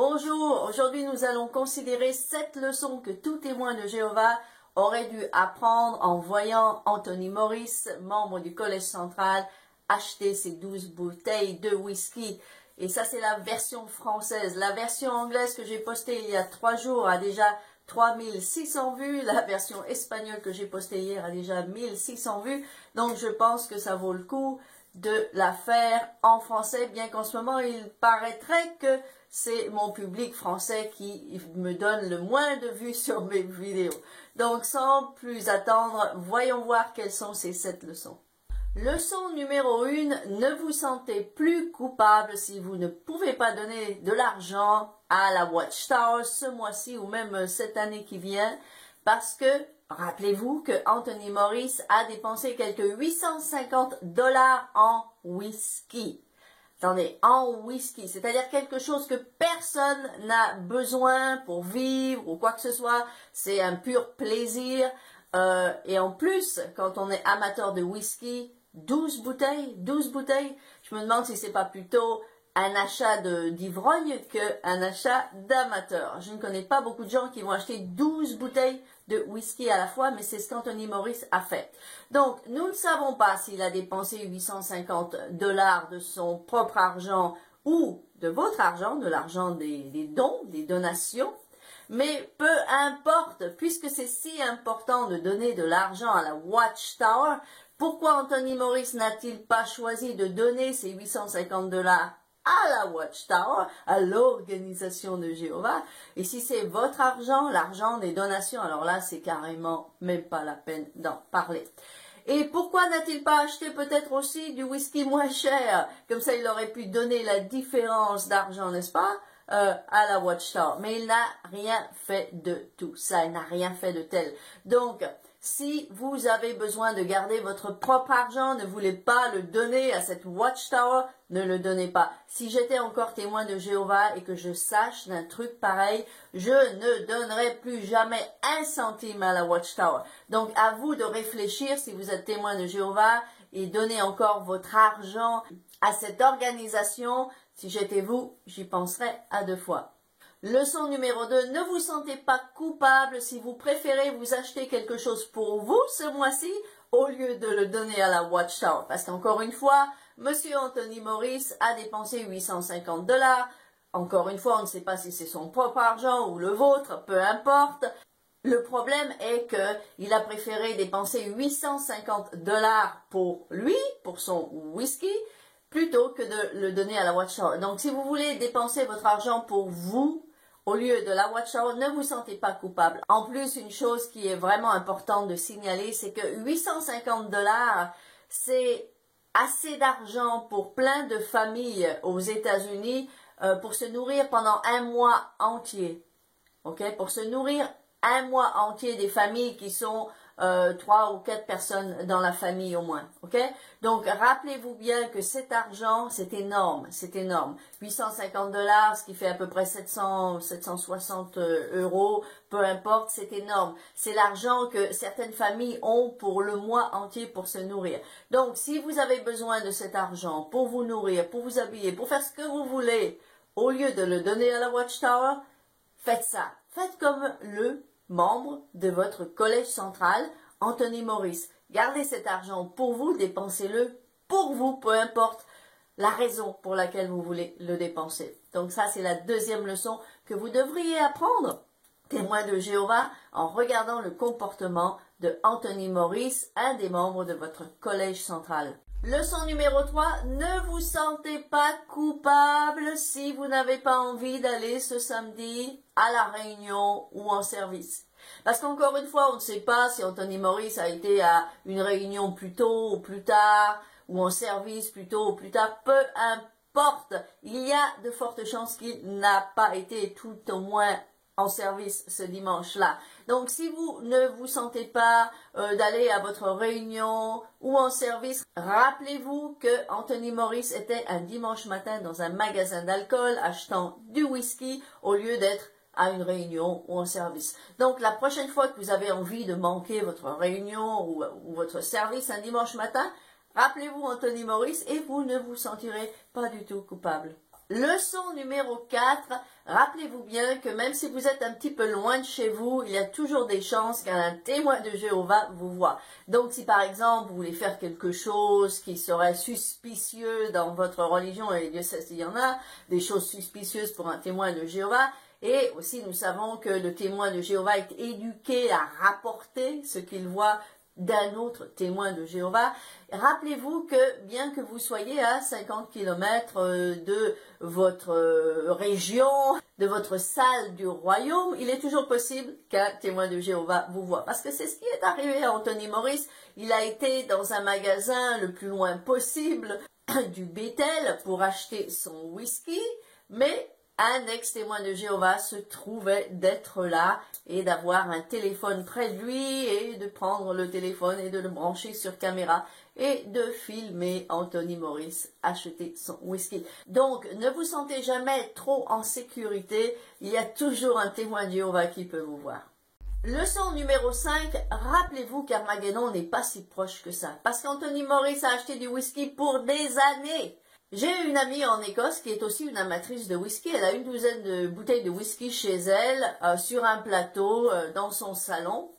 Bonjour, aujourd'hui nous allons considérer 7 leçons que tout témoin de Jéhovah aurait dû apprendre en voyant Anthony Morris, membre du Collège central, acheter ses 12 bouteilles de whisky. Et ça c'est la version française. La version anglaise que j'ai postée il y a 3 jours a déjà 3600 vues. La version espagnole que j'ai postée hier a déjà 1600 vues. Donc je pense que ça vaut le coup de la faire en français, bien qu'en ce moment il paraîtrait que c'est mon public français qui me donne le moins de vues sur mes vidéos. Donc sans plus attendre, voyons voir quelles sont ces 7 leçons. Leçon numéro 1, ne vous sentez plus coupable si vous ne pouvez pas donner de l'argent à la Watchtower ce mois-ci ou même cette année qui vient, parce que rappelez-vous que Anthony Morris a dépensé quelques 850 $ en whisky. Attendez, en whisky, c'est-à-dire quelque chose que personne n'a besoin pour vivre ou quoi que ce soit. C'est un pur plaisir. Et en plus, quand on est amateur de whisky, 12 bouteilles, je me demande si c'est pas plutôt un achat d'ivrogne qu'un achat d'amateur. Je ne connais pas beaucoup de gens qui vont acheter 12 bouteilles de whisky à la fois, mais c'est ce qu'Anthony Morris a fait. Donc, nous ne savons pas s'il a dépensé 850 $ de son propre argent ou de votre argent, de l'argent des dons, des donations. Mais peu importe, puisque c'est si important de donner de l'argent à la Watchtower, pourquoi Anthony Morris n'a-t-il pas choisi de donner ces 850 $ à la Watchtower, à l'organisation de Jéhovah? Et si c'est votre argent, l'argent des donations, alors là, c'est carrément même pas la peine d'en parler. Et pourquoi n'a-t-il pas acheté peut-être aussi du whisky moins cher? Comme ça, il aurait pu donner la différence d'argent, n'est-ce pas, à la Watchtower. Mais il n'a rien fait de tout ça, il n'a rien fait de tel. Donc, si vous avez besoin de garder votre propre argent, ne voulez pas le donner à cette Watchtower, ne le donnez pas. Si j'étais encore témoin de Jéhovah et que je sache d'un truc pareil, je ne donnerai plus jamais un centime à la Watchtower. Donc à vous de réfléchir si vous êtes témoin de Jéhovah et donnez encore votre argent à cette organisation. Si j'étais vous, j'y penserais à 2 fois. Leçon numéro 2, ne vous sentez pas coupable si vous préférez vous acheter quelque chose pour vous ce mois-ci au lieu de le donner à la Watchtower. Parce qu'encore une fois, Monsieur Anthony Morris a dépensé 850 $. Encore une fois, on ne sait pas si c'est son propre argent ou le vôtre, peu importe. Le problème est qu'il a préféré dépenser 850 $ pour lui, pour son whisky, plutôt que de le donner à la Watchtower. Donc si vous voulez dépenser votre argent pour vous, au lieu de la Watchtower, ne vous sentez pas coupable. En plus, une chose qui est vraiment importante de signaler, c'est que 850 $, c'est assez d'argent pour plein de familles aux États-Unis pour se nourrir pendant un mois entier. Okay? Pour se nourrir un mois entier des familles qui sont 3 ou 4 personnes dans la famille au moins. Okay? Donc, rappelez-vous bien que cet argent, c'est énorme, c'est énorme. 850 $, ce qui fait à peu près 760 €, peu importe, c'est énorme. C'est l'argent que certaines familles ont pour le mois entier pour se nourrir. Donc, si vous avez besoin de cet argent pour vous nourrir, pour vous habiller, pour faire ce que vous voulez, au lieu de le donner à la Watchtower, faites ça. Faites comme le membre de votre collège central, Anthony Morris. Gardez cet argent pour vous, dépensez-le pour vous, peu importe la raison pour laquelle vous voulez le dépenser. Donc ça, c'est la deuxième leçon que vous devriez apprendre, témoin de Jéhovah, en regardant le comportement de Anthony Morris, un des membres de votre collège central. Leçon numéro 3, ne vous sentez pas coupable si vous n'avez pas envie d'aller ce samedi à la réunion ou en service. Parce qu'encore une fois, on ne sait pas si Anthony Morris a été à une réunion plus tôt ou plus tard, ou en service plus tôt ou plus tard, peu importe. Il y a de fortes chances qu'il n'a pas été tout au moins en service ce dimanche-là. Donc, si vous ne vous sentez pas d'aller à votre réunion ou en service, rappelez-vous que Anthony Morris était un dimanche matin dans un magasin d'alcool achetant du whisky au lieu d'être à une réunion ou en service. Donc, la prochaine fois que vous avez envie de manquer votre réunion ou votre service un dimanche matin, rappelez-vous Anthony Morris et vous ne vous sentirez pas du tout coupable. Leçon numéro 4, rappelez-vous bien que même si vous êtes un petit peu loin de chez vous, il y a toujours des chances qu'un témoin de Jéhovah vous voie. Donc si par exemple vous voulez faire quelque chose qui serait suspicieux dans votre religion, et Dieu sait s'il y en a, des choses suspicieuses pour un témoin de Jéhovah, et aussi nous savons que le témoin de Jéhovah est éduqué à rapporter ce qu'il voit d'un autre témoin de Jéhovah. Rappelez-vous que bien que vous soyez à 50 km de votre région, de votre salle du royaume, il est toujours possible qu'un témoin de Jéhovah vous voie. Parce que c'est ce qui est arrivé à Anthony Morris. Il a été dans un magasin le plus loin possible du Bethel pour acheter son whisky, mais un ex-témoin de Jéhovah se trouvait d'être là et d'avoir un téléphone près de lui et de prendre le téléphone et de le brancher sur caméra et de filmer Anthony Morris acheter son whisky. Donc, ne vous sentez jamais trop en sécurité, il y a toujours un témoin de Jéhovah qui peut vous voir. Leçon numéro 5, rappelez-vous qu'Armageddon n'est pas si proche que ça, parce qu'Anthony Morris a acheté du whisky pour des années. J'ai une amie en Écosse qui est aussi une amatrice de whisky. Elle a une douzaine de bouteilles de whisky chez elle, sur un plateau, dans son salon.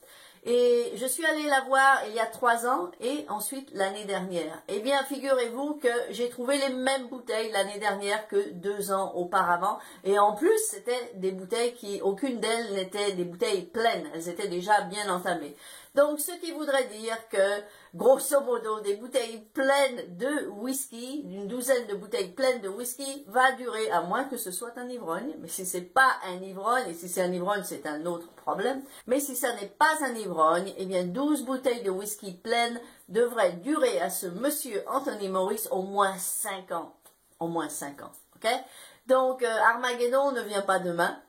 Et je suis allée la voir il y a 3 ans et ensuite l'année dernière. Eh bien, figurez-vous que j'ai trouvé les mêmes bouteilles l'année dernière que 2 ans auparavant. Et en plus, c'était des bouteilles qui, aucune d'elles n'était des bouteilles pleines. Elles étaient déjà bien entamées. Donc, ce qui voudrait dire que, grosso modo, des bouteilles pleines de whisky, une douzaine de bouteilles pleines de whisky, va durer, à moins que ce soit un ivrogne. Mais si c'est pas un ivrogne, et si c'est un ivrogne, c'est un autre problème. Mais si ça n'est pas un ivrogne, eh bien, 12 bouteilles de whisky pleines devraient durer à ce monsieur Anthony Morris au moins 5 ans. Au moins 5 ans, ok? Donc, Armageddon ne vient pas demain,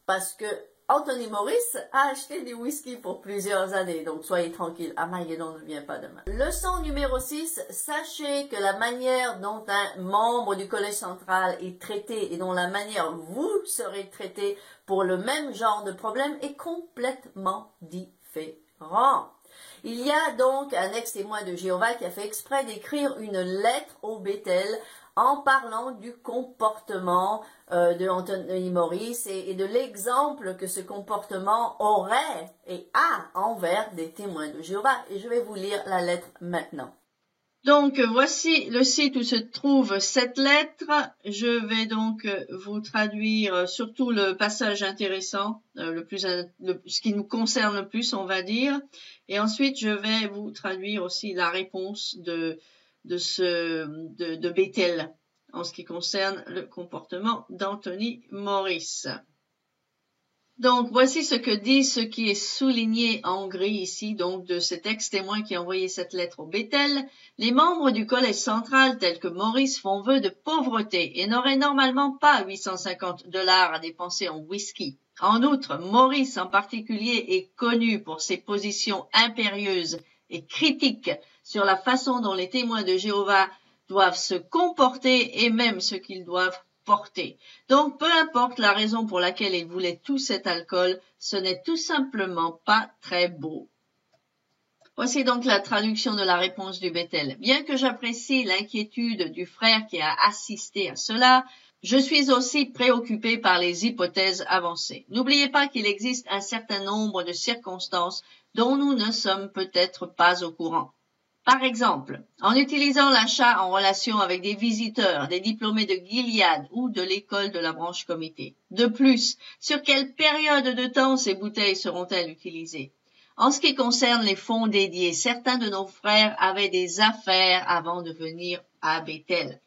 parce que Anthony Morris a acheté du whisky pour plusieurs années, donc soyez tranquille, Armageddon ne vient pas demain. Leçon numéro 6, sachez que la manière dont un membre du Collège central est traité et dont la manière dont vous serez traité pour le même genre de problème est complètement différent. Il y a donc un ex-témoin de Jéhovah qui a fait exprès d'écrire une lettre au Bethel en parlant du comportement de Anthony Morris et de l'exemple que ce comportement aurait et a envers des témoins de Jéhovah. Et je vais vous lire la lettre maintenant. Donc, voici le site où se trouve cette lettre. Je vais donc vous traduire surtout le passage intéressant, ce qui nous concerne le plus, on va dire. Et ensuite, je vais vous traduire aussi la réponse de Bethel en ce qui concerne le comportement d'Anthony Morris. Donc, voici ce qui est souligné en gris ici, donc de cet ex-témoin qui a envoyé cette lettre au Bethel. Les membres du Collège central tels que Morris font vœu de pauvreté et n'auraient normalement pas $850 à dépenser en whisky. En outre, Morris en particulier est connu pour ses positions impérieuses et critiques sur la façon dont les témoins de Jéhovah doivent se comporter et même ce qu'ils doivent porter. Donc, peu importe la raison pour laquelle ils voulaient tout cet alcool, ce n'est tout simplement pas très beau. Voici donc la traduction de la réponse du Bethel. Bien que j'apprécie l'inquiétude du frère qui a assisté à cela, je suis aussi préoccupé par les hypothèses avancées. N'oubliez pas qu'il existe un certain nombre de circonstances dont nous ne sommes peut-être pas au courant. Par exemple, en utilisant l'achat en relation avec des visiteurs, des diplômés de Gilead ou de l'école de la branche comité. De plus, sur quelle période de temps ces bouteilles seront-elles utilisées? En ce qui concerne les fonds dédiés, certains de nos frères avaient des affaires avant de venir à Bethel.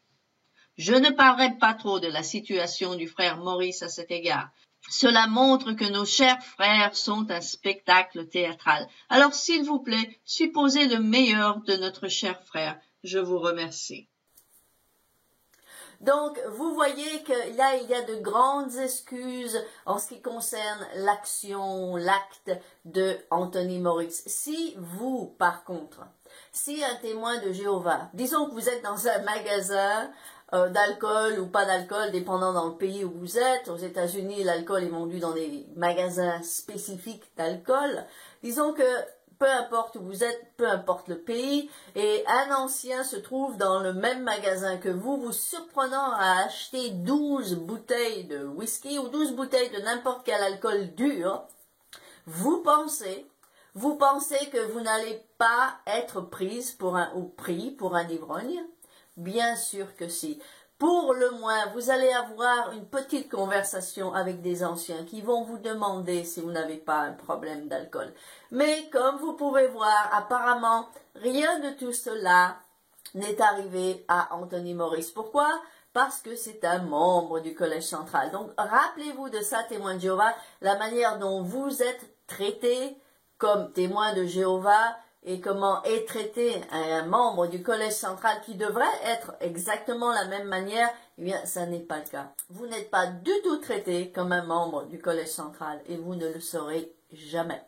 Je ne parlerai pas trop de la situation du frère Maurice à cet égard. Cela montre que nos chers frères sont un spectacle théâtral. Alors, s'il vous plaît, supposez le meilleur de notre cher frère. Je vous remercie. Donc, vous voyez que là, il y a de grandes excuses en ce qui concerne l'action, l'acte de Anthony Morris. Si vous, par contre, si un témoin de Jéhovah, disons que vous êtes dans un magasin d'alcool ou pas d'alcool, dépendant dans le pays où vous êtes. Aux États-Unis, l'alcool est vendu dans des magasins spécifiques d'alcool. Disons que peu importe où vous êtes, peu importe le pays, et un ancien se trouve dans le même magasin que vous surprenant à acheter 12 bouteilles de whisky ou 12 bouteilles de n'importe quel alcool dur, vous pensez que vous n'allez pas être prise ou pris pour un ivrogne? Bien sûr que si. Pour le moins, vous allez avoir une petite conversation avec des anciens qui vont vous demander si vous n'avez pas un problème d'alcool. Mais comme vous pouvez voir, apparemment, rien de tout cela n'est arrivé à Anthony Morris. Pourquoi? Parce que c'est un membre du Collège central. Donc, rappelez-vous de ça, témoin de Jéhovah, la manière dont vous êtes traité comme témoin de Jéhovah, et comment est traité un membre du Collège central qui devrait être exactement la même manière, eh bien, ça n'est pas le cas. Vous n'êtes pas du tout traité comme un membre du Collège central et vous ne le serez jamais.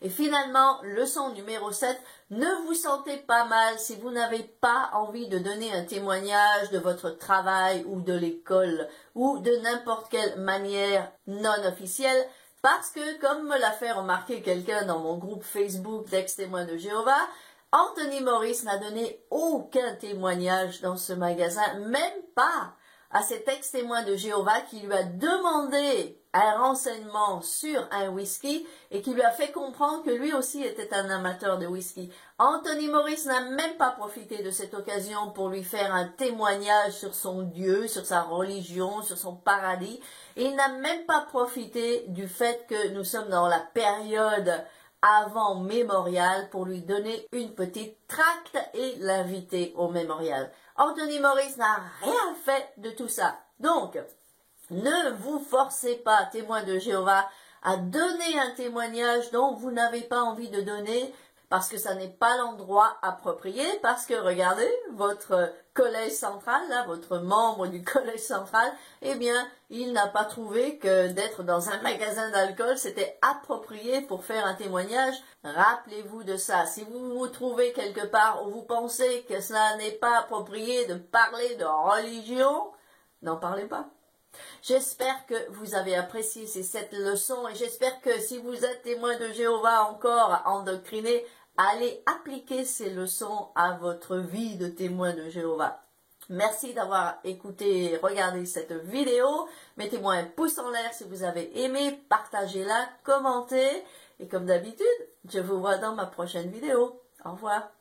Et finalement, leçon numéro 7, ne vous sentez pas mal si vous n'avez pas envie de donner un témoignage de votre travail ou de l'école ou de n'importe quelle manière non officielle. Parce que, comme me l'a fait remarquer quelqu'un dans mon groupe Facebook d'ex-témoins de Jéhovah, Anthony Morris n'a donné aucun témoignage dans ce magasin, même pas à cet ex-témoin de Jéhovah qui lui a demandé un renseignement sur un whisky et qui lui a fait comprendre que lui aussi était un amateur de whisky. Anthony Morris n'a même pas profité de cette occasion pour lui faire un témoignage sur son Dieu, sur sa religion, sur son paradis. Et il n'a même pas profité du fait que nous sommes dans la période avant mémorial pour lui donner une petite tracte et l'inviter au mémorial. Anthony Morris n'a rien fait de tout ça. Donc, ne vous forcez pas, témoin de Jéhovah, à donner un témoignage dont vous n'avez pas envie de donner parce que ça n'est pas l'endroit approprié, parce que regardez, votre collège central, là, votre membre du collège central, eh bien, il n'a pas trouvé que d'être dans un magasin d'alcool, c'était approprié pour faire un témoignage. Rappelez-vous de ça. Si vous vous trouvez quelque part où vous pensez que cela n'est pas approprié de parler de religion, n'en parlez pas. J'espère que vous avez apprécié ces 7 leçons et j'espère que si vous êtes témoin de Jéhovah encore endoctriné, allez appliquer ces leçons à votre vie de témoin de Jéhovah. Merci d'avoir écouté et regardé cette vidéo. Mettez-moi un pouce en l'air si vous avez aimé, partagez-la, commentez. Et comme d'habitude, je vous vois dans ma prochaine vidéo. Au revoir.